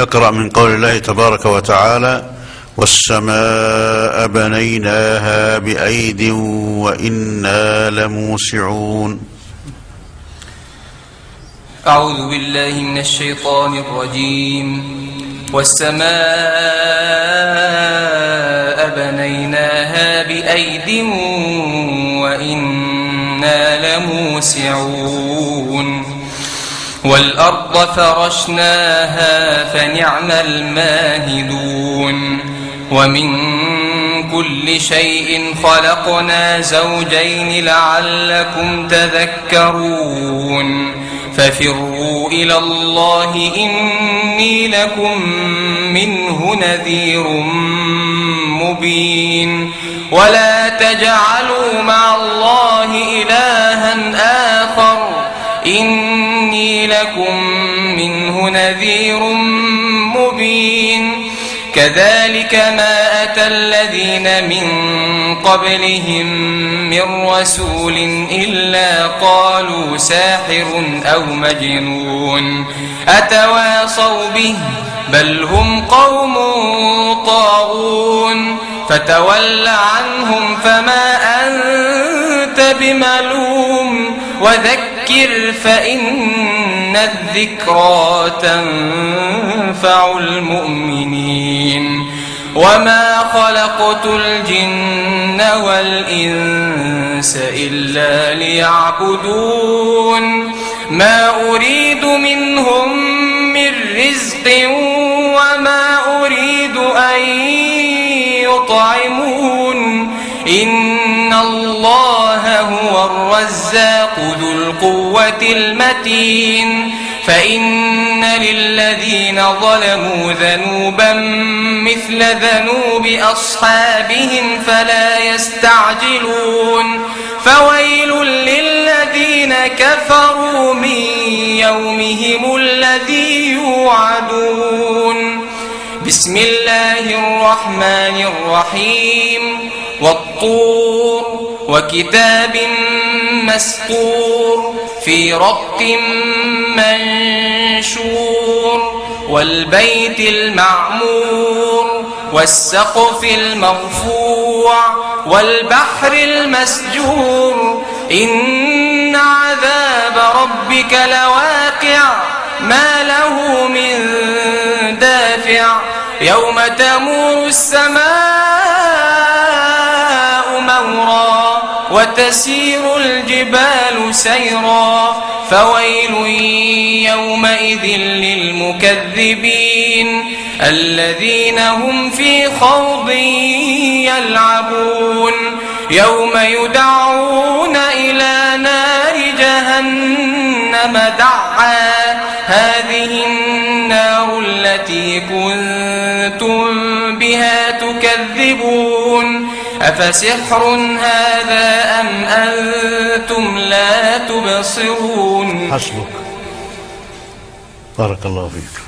يقرأ من قول الله تبارك وتعالى: والسماء بنيناها بأيد وإنا لموسعون. أعوذ بالله من الشيطان الرجيم. والسماء بنيناها بأيد وإنا لموسعون. والأرض فرشناها فنعم الماهدون. ومن كل شيء خلقنا زوجين لعلكم تذكرون. ففروا إلى الله إني لكم منه نذير مبين. ولا تجعلوا مع الله إلها آخر إني لكم منه نذير مبين. كذلك ما أتى الذين من قبلهم من رسول إلا قالوا ساحر أو مجنون أتواصوا به بل هم قوم طاغون. فتول عنهم فما أنت بملوم وذكر فإن الذكرى تنفع المؤمنين. وما خلقت الجن والإنس إلا ليعبدون. ما أريد منهم من رزق وما أريد أن يطعمون. إن الله هو الرزاق ذو القوة المتين. فإن للذين ظلموا ذنوبا مثل ذنوب أصحابهم فلا يستعجلون. فويل للذين كفروا من يومهم الذي يوعدون. بسم الله الرحمن الرحيم. والطور وكتاب مسطور في رق منشور. والبيت المعمور والسقف المرفوع والبحر المسجور. إن عذاب ربك لواقع ما له من دافع. يوم تمور السماء مورا وتسير الجبال سيرا. فويل يومئذ للمكذبين الذين هم في خوض يلعبون. يوم يدعون إلى نار جهنم دعا. هذه النار التي كنتم بها تكذبون. أفسحر هذا أم أنتم لا تبصرون. حسبك. بارك الله فيك.